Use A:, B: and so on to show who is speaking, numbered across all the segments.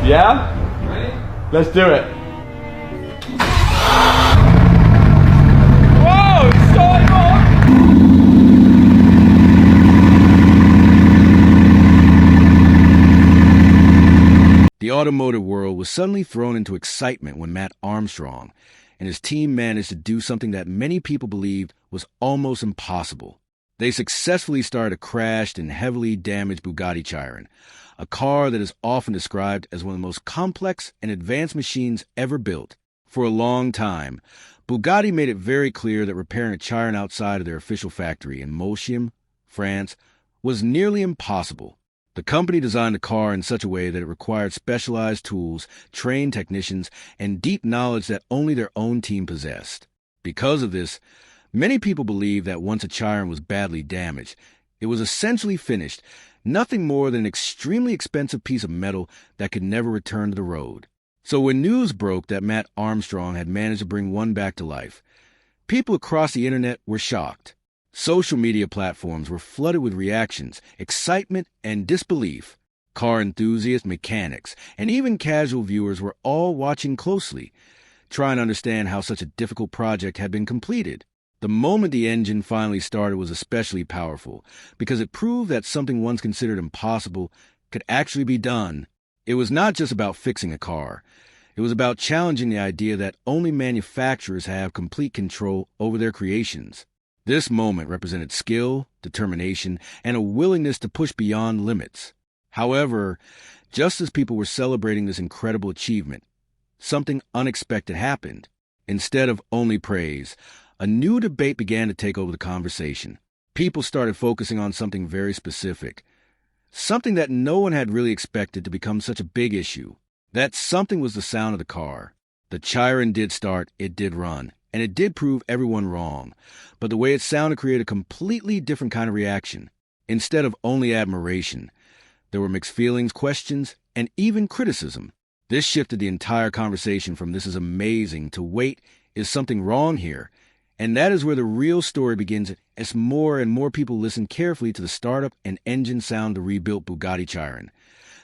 A: Yeah?
B: Ready?
A: Let's do it. Whoa, it's starting off!
C: The automotive world was suddenly thrown into excitement when Mat Armstrong and his team managed to do something that many people believed was almost impossible. They successfully started a crashed and heavily damaged Bugatti Chiron, a car that is often described as one of the most complex and advanced machines ever built. For a long time, Bugatti made it very clear that repairing a Chiron outside of their official factory in Molsheim, France, was nearly impossible. The company designed the car in such a way that it required specialized tools, trained technicians, and deep knowledge that only their own team possessed. Because of this, many people believe that once a Chiron was badly damaged, it was essentially finished, nothing more than an extremely expensive piece of metal that could never return to the road. So when news broke that Mat Armstrong had managed to bring one back to life, people across the internet were shocked. Social media platforms were flooded with reactions, excitement, and disbelief. Car enthusiasts, mechanics, and even casual viewers were all watching closely, trying to understand how such a difficult project had been completed. The moment the engine finally started was especially powerful, because it proved that something once considered impossible could actually be done. It was not just about fixing a car. It was about challenging the idea that only manufacturers have complete control over their creations. This moment represented skill, determination, and a willingness to push beyond limits. However, just as people were celebrating this incredible achievement, something unexpected happened. Instead of only praise, a new debate began to take over the conversation. People started focusing on something very specific, something that no one had really expected to become such a big issue. That something was the sound of the car. The Chiron did start, it did run, and it did prove everyone wrong, but the way it sounded created a completely different kind of reaction. Instead of only admiration, there were mixed feelings, questions, and even criticism. This shifted the entire conversation from "this is amazing" to "wait, is something wrong here?" And that is where the real story begins as more and more people listened carefully to the startup and engine sound of the rebuilt Bugatti Chiron.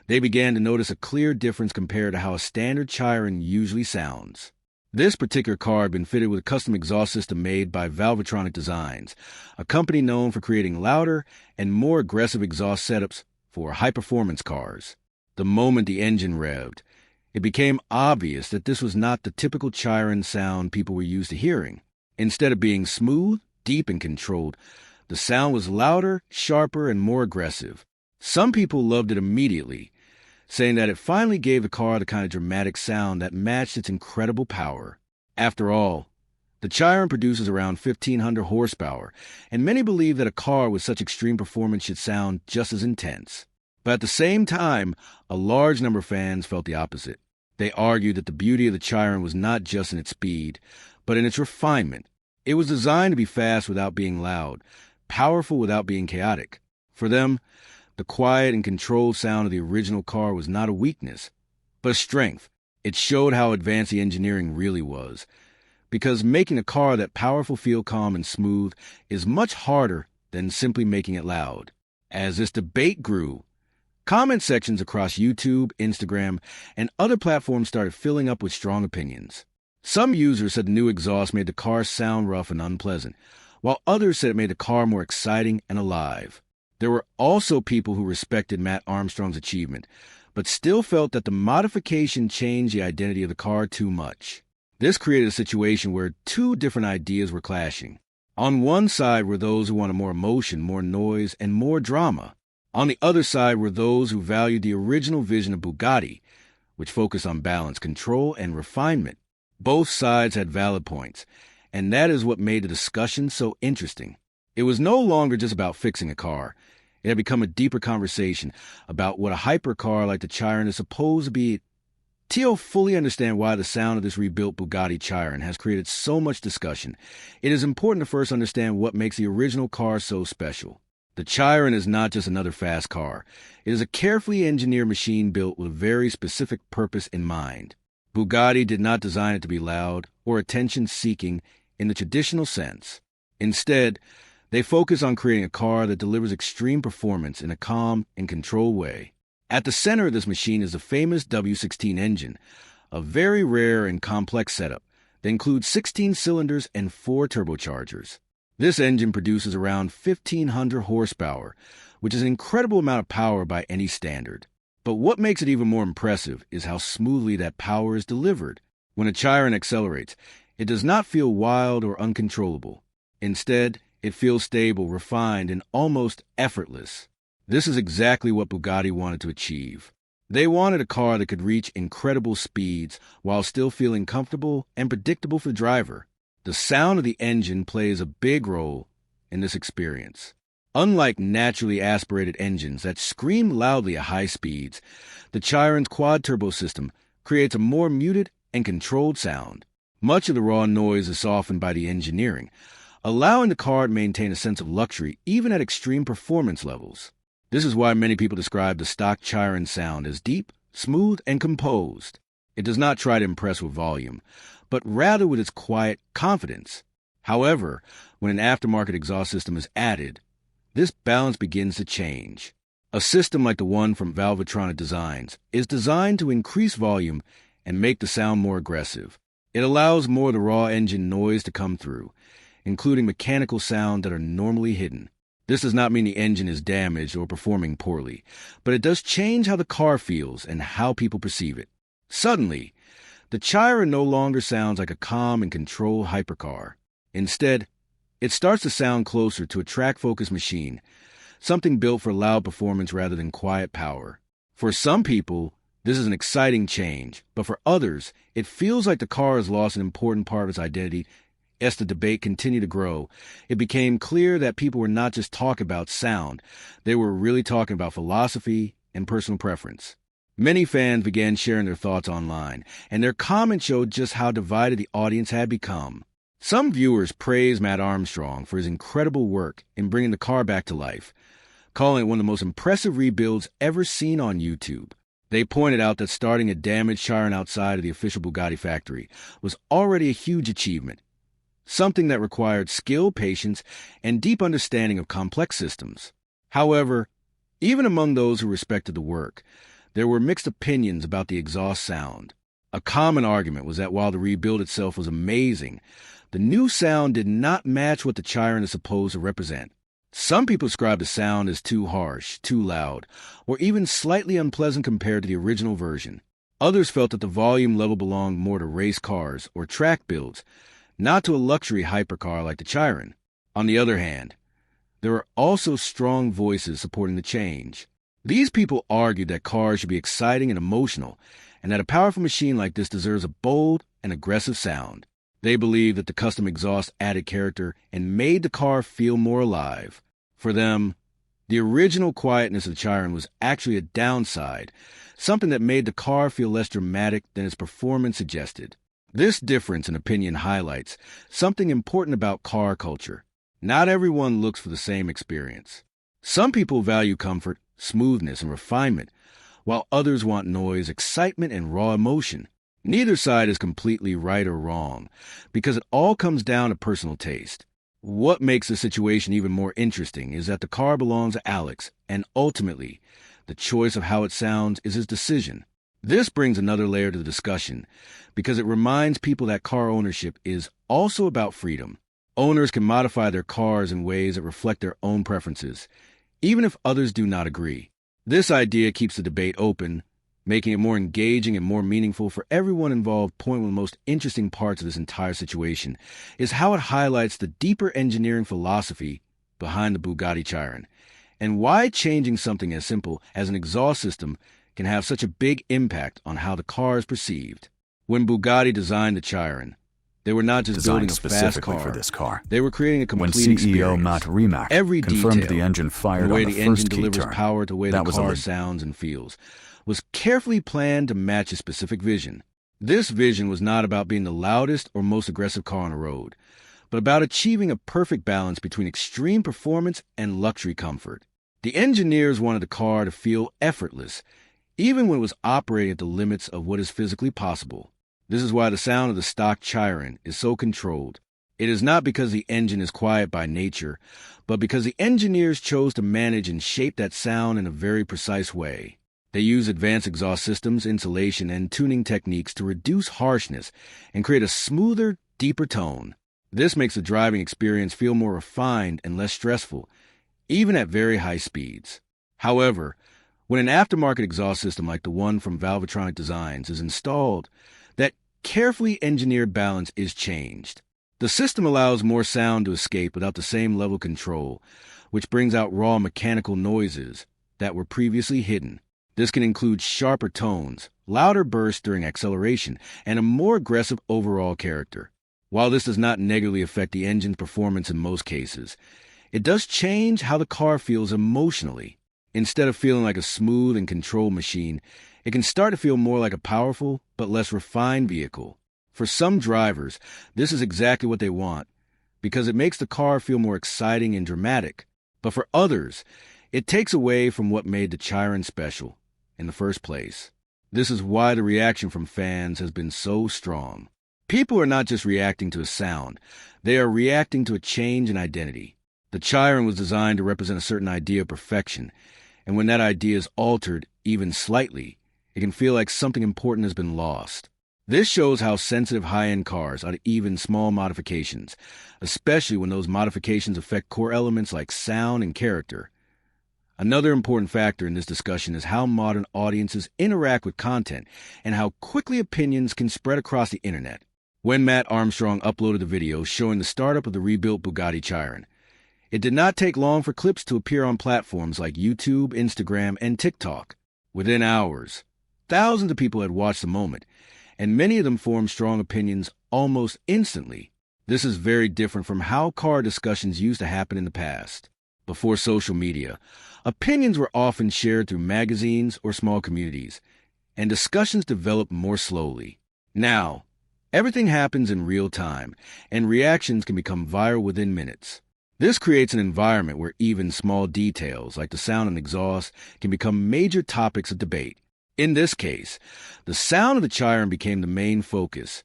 C: They began to notice a clear difference compared to how a standard Chiron usually sounds. This particular car had been fitted with a custom exhaust system made by Valvetronic Designs, a company known for creating louder and more aggressive exhaust setups for high-performance cars. The moment the engine revved, it became obvious that this was not the typical Chiron sound people were used to hearing. Instead of being smooth, deep, and controlled, the sound was louder, sharper, and more aggressive. Some people loved it immediately, saying that it finally gave the car the kind of dramatic sound that matched its incredible power. After all, the Chiron produces around 1,500 horsepower, and many believe that a car with such extreme performance should sound just as intense. But at the same time, a large number of fans felt the opposite. They argued that the beauty of the Chiron was not just in its speed, but in its refinement. It was designed to be fast without being loud, powerful without being chaotic. For them, the quiet and controlled sound of the original car was not a weakness, but a strength. It showed how advanced the engineering really was, because making a car that powerful feel calm and smooth is much harder than simply making it loud. As this debate grew, comment sections across YouTube, Instagram, and other platforms started filling up with strong opinions. Some users said the new exhaust made the car sound rough and unpleasant, while others said it made the car more exciting and alive. There were also people who respected Mat Armstrong's achievement, but still felt that the modification changed the identity of the car too much. This created a situation where two different ideas were clashing. On one side were those who wanted more emotion, more noise, and more drama. On the other side were those who valued the original vision of Bugatti, which focused on balance, control, and refinement. Both sides had valid points, and that is what made the discussion so interesting. It was no longer just about fixing a car. It had become a deeper conversation about what a hypercar like the Chiron is supposed to be. To fully understand why the sound of this rebuilt Bugatti Chiron has created so much discussion, it is important to first understand what makes the original car so special. The Chiron is not just another fast car. It is a carefully engineered machine built with a very specific purpose in mind. Bugatti did not design it to be loud or attention-seeking in the traditional sense. Instead, they focus on creating a car that delivers extreme performance in a calm and controlled way. At the center of this machine is the famous W16 engine, a very rare and complex setup that includes 16 cylinders and 4 turbochargers. This engine produces around 1,500 horsepower, which is an incredible amount of power by any standard. But what makes it even more impressive is how smoothly that power is delivered. When a Chiron accelerates, it does not feel wild or uncontrollable. Instead, it feels stable, refined, and almost effortless. This is exactly what Bugatti wanted to achieve. They wanted a car that could reach incredible speeds while still feeling comfortable and predictable for the driver. The sound of the engine plays a big role in this experience. Unlike naturally aspirated engines that scream loudly at high speeds, the Chiron's quad-turbo system creates a more muted and controlled sound. Much of the raw noise is softened by the engineering, allowing the car to maintain a sense of luxury even at extreme performance levels. This is why many people describe the stock Chiron sound as deep, smooth, and composed. It does not try to impress with volume, but rather with its quiet confidence. However, when an aftermarket exhaust system is added, this balance begins to change. A system like the one from Valvetronic Designs is designed to increase volume and make the sound more aggressive. It allows more of the raw engine noise to come through, including mechanical sound that are normally hidden. This does not mean the engine is damaged or performing poorly, but it does change how the car feels and how people perceive it. Suddenly, the Chiron no longer sounds like a calm and controlled hypercar. Instead, it starts to sound closer to a track-focused machine, something built for loud performance rather than quiet power. For some people, this is an exciting change, but for others, it feels like the car has lost an important part of its identity. As the debate continued to grow, it became clear that people were not just talking about sound, they were really talking about philosophy and personal preference. Many fans began sharing their thoughts online, and their comments showed just how divided the audience had become. Some viewers praised Mat Armstrong for his incredible work in bringing the car back to life, calling it one of the most impressive rebuilds ever seen on YouTube. They pointed out that starting a damaged Chiron outside of the official Bugatti factory was already a huge achievement, something that required skill, patience, and deep understanding of complex systems. However, even among those who respected the work, there were mixed opinions about the exhaust sound. A common argument was that while the rebuild itself was amazing, the new sound did not match what the Chiron is supposed to represent. Some people described the sound as too harsh, too loud, or even slightly unpleasant compared to the original version. Others felt that the volume level belonged more to race cars or track builds, not to a luxury hypercar like the Chiron. On the other hand, there are also strong voices supporting the change. These people argued that cars should be exciting and emotional, and that a powerful machine like this deserves a bold and aggressive sound. They believed that the custom exhaust added character and made the car feel more alive. For them, the original quietness of the Chiron was actually a downside, something that made the car feel less dramatic than its performance suggested. This difference in opinion highlights something important about car culture. Not everyone looks for the same experience. Some people value comfort, smoothness, and refinement, while others want noise, excitement, and raw emotion. Neither side is completely right or wrong, because it all comes down to personal taste. What makes the situation even more interesting is that the car belongs to Alex, and ultimately, the choice of how it sounds is his decision. This brings another layer to the discussion, because it reminds people that car ownership is also about freedom. Owners can modify their cars in ways that reflect their own preferences, even if others do not agree. This idea keeps the debate open, making it more engaging and more meaningful for everyone involved. One of the most interesting parts of this entire situation is how it highlights the deeper engineering philosophy behind the Bugatti Chiron, and why changing something as simple as an exhaust system can have such a big impact on how the car is perceived. When Bugatti designed the Chiron, they were not just building a fast car.
B: For this car.
C: They were creating a complete
B: when CEO
C: experience.
B: Mat Armstrong
C: Every
B: confirmed
C: detail,
B: the engine fired
C: the way
B: on
C: the
B: the
C: engine
B: first key
C: delivers
B: turn,
C: power to the way the
B: that was
C: car sounds and feels, was carefully planned to match a specific vision. This vision was not about being the loudest or most aggressive car on the road, but about achieving a perfect balance between extreme performance and luxury comfort. The engineers wanted the car to feel effortless, even when it was operating at the limits of what is physically possible. This is why the sound of the stock Chiron is so controlled. It is not because the engine is quiet by nature, but because the engineers chose to manage and shape that sound in a very precise way. They use advanced exhaust systems, insulation, and tuning techniques to reduce harshness and create a smoother, deeper tone. This makes the driving experience feel more refined and less stressful, even at very high speeds. However, when an aftermarket exhaust system like the one from Valvetronic Designs is installed, that carefully engineered balance is changed. The system allows more sound to escape without the same level of control, which brings out raw mechanical noises that were previously hidden. This can include sharper tones, louder bursts during acceleration, and a more aggressive overall character. While this does not negatively affect the engine's performance in most cases, it does change how the car feels emotionally. Instead of feeling like a smooth and controlled machine, it can start to feel more like a powerful but less refined vehicle. For some drivers, this is exactly what they want, because it makes the car feel more exciting and dramatic. But for others, it takes away from what made the Chiron special in the first place. This is why the reaction from fans has been so strong. People are not just reacting to a sound, they are reacting to a change in identity. The Chiron was designed to represent a certain idea of perfection, and when that idea is altered, even slightly, it can feel like something important has been lost. This shows how sensitive high-end cars are to even small modifications, especially when those modifications affect core elements like sound and character. Another important factor in this discussion is how modern audiences interact with content and how quickly opinions can spread across the internet. When Mat Armstrong uploaded the video showing the startup of the rebuilt Bugatti Chiron, it did not take long for clips to appear on platforms like YouTube, Instagram, and TikTok. Within hours, thousands of people had watched the moment, and many of them formed strong opinions almost instantly. This is very different from how car discussions used to happen in the past. Before social media, opinions were often shared through magazines or small communities, and discussions developed more slowly. Now, everything happens in real time, and reactions can become viral within minutes. This creates an environment where even small details, like the sound and exhaust, can become major topics of debate. In this case, the sound of the Chiron became the main focus,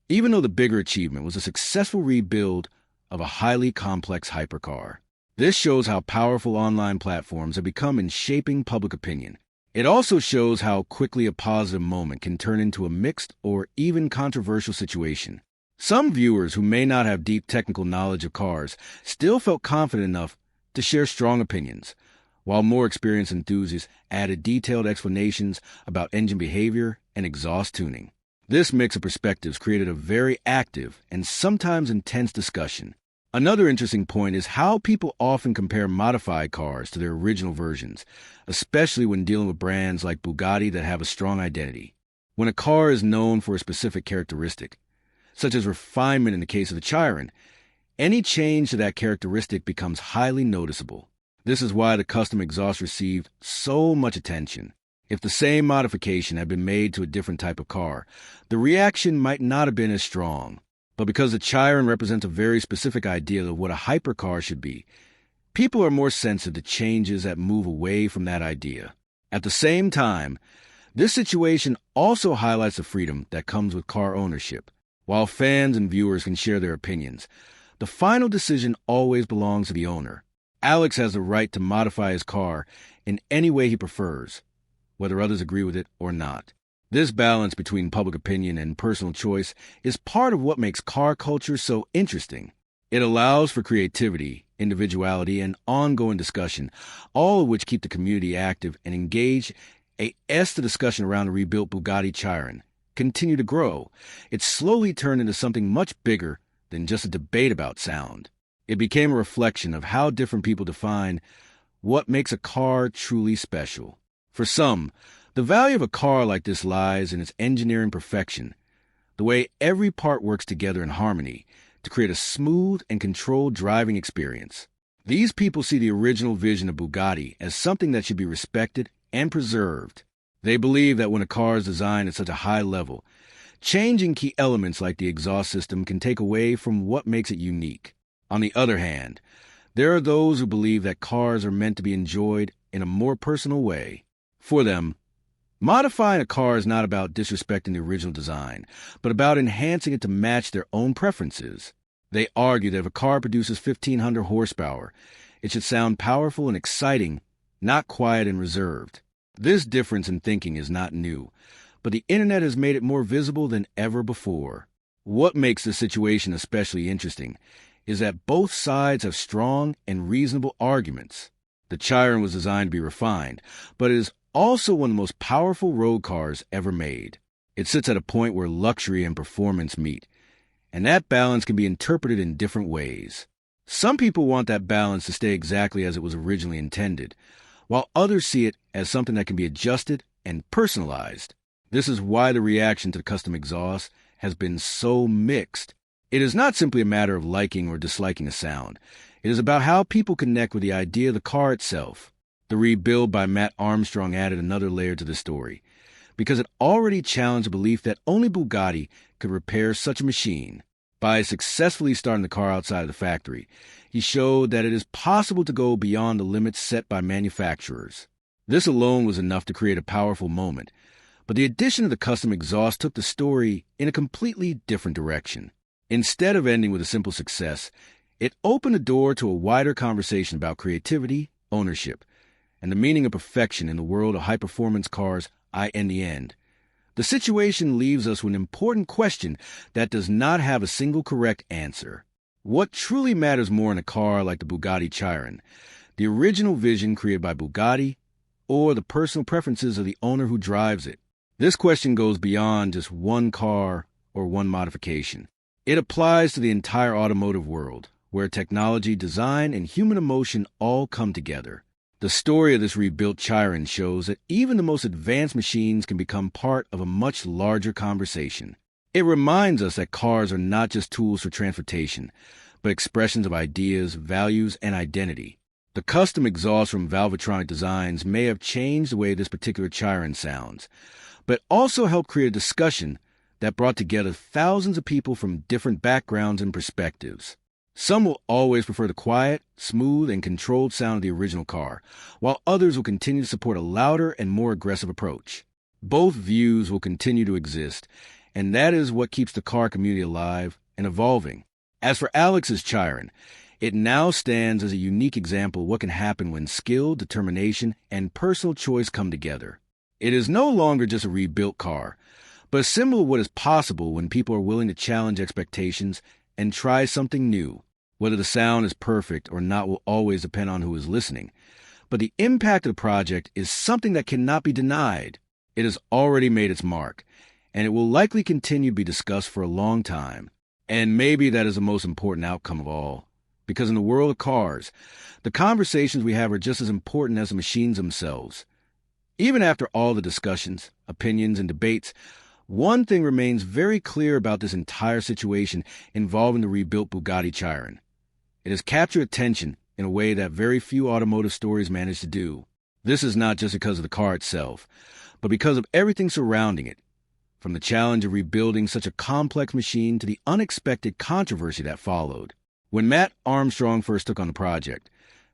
C: even though the bigger achievement was a successful rebuild of a highly complex hypercar. This shows how powerful online platforms have become in shaping public opinion. It also shows how quickly a positive moment can turn into a mixed or even controversial situation. Some viewers who may not have deep technical knowledge of cars still felt confident enough to share strong opinions, while more experienced enthusiasts added detailed explanations about engine behavior and exhaust tuning. This mix of perspectives created a very active and sometimes intense discussion. Another interesting point is how people often compare modified cars to their original versions, especially when dealing with brands like Bugatti that have a strong identity. When a car is known for a specific characteristic, such as refinement in the case of the Chiron, any change to that characteristic becomes highly noticeable. This is why the custom exhaust received so much attention. If the same modification had been made to a different type of car, the reaction might not have been as strong. But because the Chiron represents a very specific idea of what a hypercar should be, people are more sensitive to changes that move away from that idea. At the same time, this situation also highlights the freedom that comes with car ownership. While fans and viewers can share their opinions, the final decision always belongs to the owner. Alex has the right to modify his car in any way he prefers, whether others agree with it or not. This balance between public opinion and personal choice is part of what makes car culture so interesting. It allows for creativity, individuality, and ongoing discussion, all of which keep the community active and engaged. As the discussion around the rebuilt Bugatti Chiron continue to grow, it slowly turned into something much bigger than just a debate about sound. It became a reflection of how different people define what makes a car truly special. For some, the value of a car like this lies in its engineering perfection, the way every part works together in harmony to create a smooth and controlled driving experience. These people see the original vision of Bugatti as something that should be respected and preserved. They believe that when a car is designed at such a high level, changing key elements like the exhaust system can take away from what makes it unique. On the other hand, there are those who believe that cars are meant to be enjoyed in a more personal way. For them, modifying a car is not about disrespecting the original design, but about enhancing it to match their own preferences. They argue that if a car produces 1,500 horsepower, it should sound powerful and exciting, not quiet and reserved. This difference in thinking is not new, but the internet has made it more visible than ever before. What makes this situation especially interesting is that both sides have strong and reasonable arguments. The Chiron was designed to be refined, but it is also one of the most powerful road cars ever made. It sits at a point where luxury and performance meet, and that balance can be interpreted in different ways. Some people want that balance to stay exactly as it was originally intended, while others see it as something that can be adjusted and personalized. This is why the reaction to the custom exhaust has been so mixed. It is not simply a matter of liking or disliking a sound. It is about how people connect with the idea of the car itself. The rebuild by Mat Armstrong added another layer to the story, because it already challenged the belief that only Bugatti could repair such a machine. By successfully starting the car outside of the factory, he showed that it is possible to go beyond the limits set by manufacturers. This alone was enough to create a powerful moment, but the addition of the custom exhaust took the story in a completely different direction. Instead of ending with a simple success, it opened the door to a wider conversation about creativity, ownership, and the meaning of perfection in the world of high-performance cars in the end. The situation leaves us with an important question that does not have a single correct answer. What truly matters more in a car like the Bugatti Chiron? The original vision created by Bugatti, or the personal preferences of the owner who drives it? This question goes beyond just one car or one modification. It applies to the entire automotive world, where technology, design, and human emotion all come together. The story of this rebuilt Chiron shows that even the most advanced machines can become part of a much larger conversation. It reminds us that cars are not just tools for transportation, but expressions of ideas, values, and identity. The custom exhaust from Valvetronic Designs may have changed the way this particular Chiron sounds, but also helped create a discussion that brought together thousands of people from different backgrounds and perspectives. Some will always prefer the quiet, smooth, and controlled sound of the original car, while others will continue to support a louder and more aggressive approach. Both views will continue to exist, and that is what keeps the car community alive and evolving. As for Alex's Chiron, it now stands as a unique example of what can happen when skill, determination, and personal choice come together. It is no longer just a rebuilt car, but a symbol of what is possible when people are willing to challenge expectations and try something new. Whether the sound is perfect or not will always depend on who is listening, but the impact of the project is something that cannot be denied. It has already made its mark, and it will likely continue to be discussed for a long time. And maybe that is the most important outcome of all, because in the world of cars, the conversations we have are just as important as the machines themselves. Even after all the discussions, opinions, and debates, one thing remains very clear about this entire situation involving the rebuilt Bugatti Chiron. It has captured attention in a way that very few automotive stories manage to do. This is not just because of the car itself, but because of everything surrounding it, from the challenge of rebuilding such a complex machine to the unexpected controversy that followed. When Mat Armstrong first took on the project,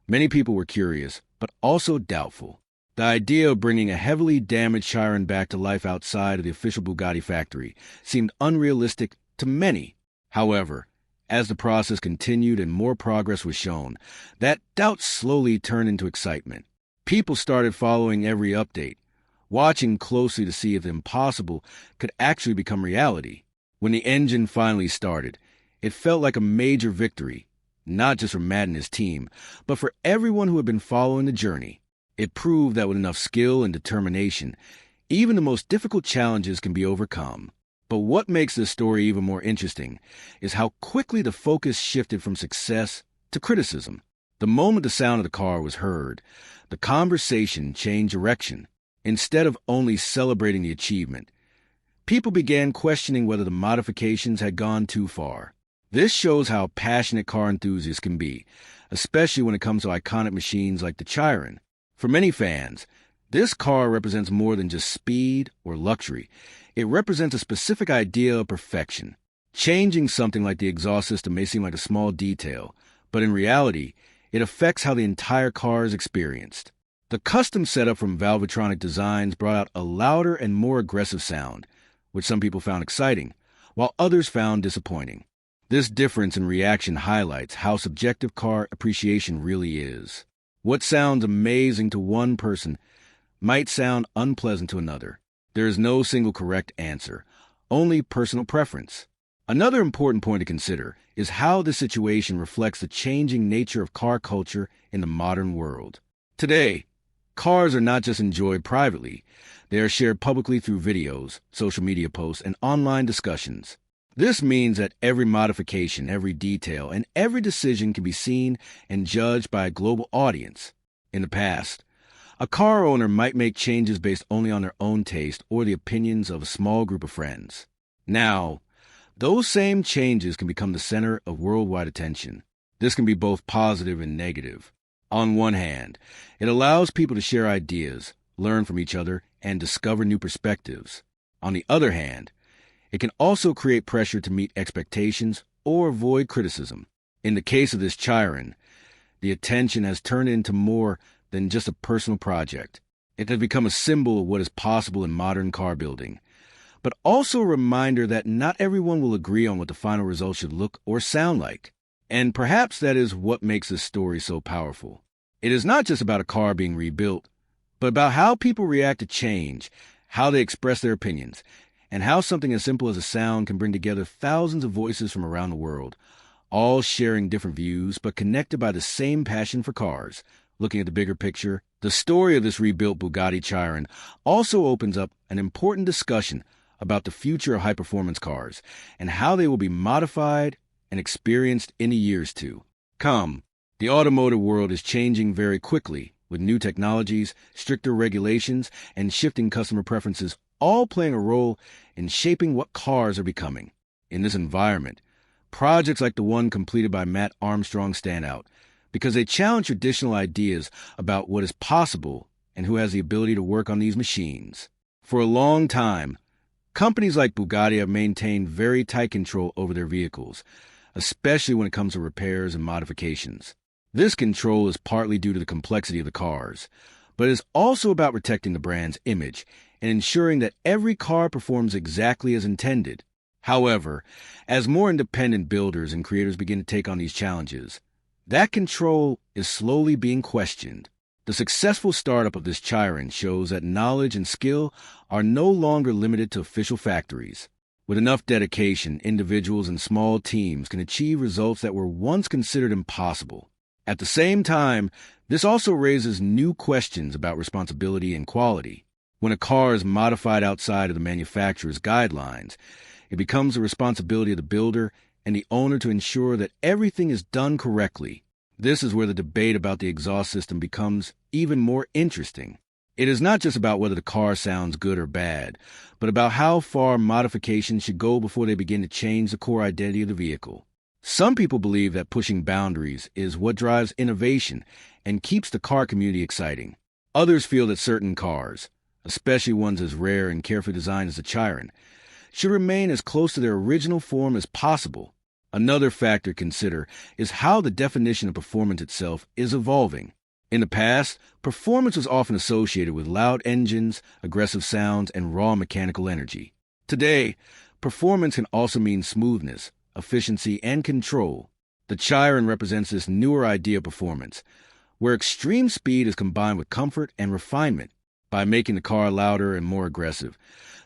C: many people were curious, but also doubtful. The idea of bringing a heavily damaged Chiron back to life outside of the official Bugatti factory seemed unrealistic to many. However, as the process continued and more progress was shown, that doubt slowly turned into excitement. People started following every update, watching closely to see if the impossible could actually become reality. When the engine finally started, it felt like a major victory, not just for Matt and his team, but for everyone who had been following the journey. It proved that with enough skill and determination, even the most difficult challenges can be overcome. But what makes this story even more interesting is how quickly the focus shifted from success to criticism. The moment the sound of the car was heard, the conversation changed direction. Instead of only celebrating the achievement, people began questioning whether the modifications had gone too far. This shows how passionate car enthusiasts can be, especially when it comes to iconic machines like the Chiron. For many fans, this car represents more than just speed or luxury. It represents a specific idea of perfection. Changing something like the exhaust system may seem like a small detail, but in reality, it affects how the entire car is experienced. The custom setup from Valvetronic Designs brought out a louder and more aggressive sound, which some people found exciting, while others found disappointing. This difference in reaction highlights how subjective car appreciation really is. What sounds amazing to one person might sound unpleasant to another. There is no single correct answer, only personal preference. Another important point to consider is how this situation reflects the changing nature of car culture in the modern world. Today, cars are not just enjoyed privately, they are shared publicly through videos, social media posts, and online discussions. This means that every modification, every detail, and every decision can be seen and judged by a global audience. In the past, a car owner might make changes based only on their own taste or the opinions of a small group of friends. Now, those same changes can become the center of worldwide attention. This can be both positive and negative. On one hand, it allows people to share ideas, learn from each other, and discover new perspectives. On the other hand, it can also create pressure to meet expectations or avoid criticism. In the case of this Chiron, the attention has turned into more than just a personal project. It has become a symbol of what is possible in modern car building, but also a reminder that not everyone will agree on what the final result should look or sound like. And perhaps that is what makes this story so powerful. It is not just about a car being rebuilt, but about how people react to change, how they express their opinions, and how something as simple as a sound can bring together thousands of voices from around the world, all sharing different views but connected by the same passion for cars. Looking at the bigger picture, the story of this rebuilt Bugatti Chiron also opens up an important discussion about the future of high-performance cars and how they will be modified and experienced in the years to come. The automotive world is changing very quickly, with new technologies, stricter regulations, and shifting customer preferences all playing a role in shaping what cars are becoming. In this environment, projects like the one completed by Mat Armstrong stand out because they challenge traditional ideas about what is possible and who has the ability to work on these machines. For a long time, companies like Bugatti have maintained very tight control over their vehicles, especially when it comes to repairs and modifications. This control is partly due to the complexity of the cars, but it is also about protecting the brand's image and ensuring that every car performs exactly as intended. However, as more independent builders and creators begin to take on these challenges, that control is slowly being questioned. The successful startup of this Chiron shows that knowledge and skill are no longer limited to official factories. With enough dedication, individuals and small teams can achieve results that were once considered impossible. At the same time, this also raises new questions about responsibility and quality. When a car is modified outside of the manufacturer's guidelines, it becomes the responsibility of the builder and the owner to ensure that everything is done correctly. This is where the debate about the exhaust system becomes even more interesting. It is not just about whether the car sounds good or bad, but about how far modifications should go before they begin to change the core identity of the vehicle. Some people believe that pushing boundaries is what drives innovation and keeps the car community exciting. Others feel that certain cars, especially ones as rare and carefully designed as the Chiron, should remain as close to their original form as possible. Another factor to consider is how the definition of performance itself is evolving. In the past, performance was often associated with loud engines, aggressive sounds, and raw mechanical energy. Today, performance can also mean smoothness, efficiency, and control. The Chiron represents this newer idea of performance, where extreme speed is combined with comfort and refinement. By making the car louder and more aggressive,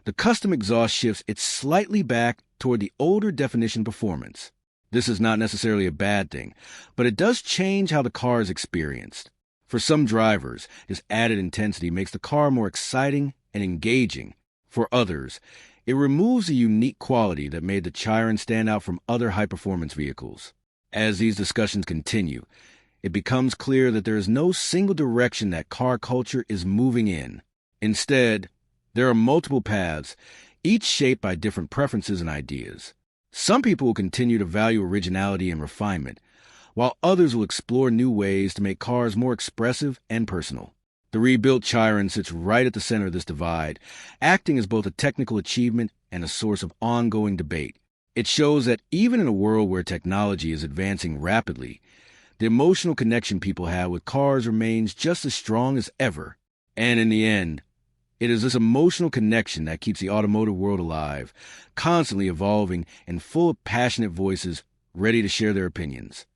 C: the custom exhaust shifts it slightly back toward the older definition performance. This is not necessarily a bad thing, but it does change how the car is experienced. For some drivers, this added intensity makes the car more exciting and engaging. For others, it removes the unique quality that made the Chiron stand out from other high-performance vehicles. As these discussions continue, it becomes clear that there is no single direction that car culture is moving in. Instead, there are multiple paths, each shaped by different preferences and ideas. Some people will continue to value originality and refinement, while others will explore new ways to make cars more expressive and personal. The rebuilt Chiron sits right at the center of this divide, acting as both a technical achievement and a source of ongoing debate. It shows that even in a world where technology is advancing rapidly, the emotional connection people have with cars remains just as strong as ever. And in the end, it is this emotional connection that keeps the automotive world alive, constantly evolving and full of passionate voices ready to share their opinions.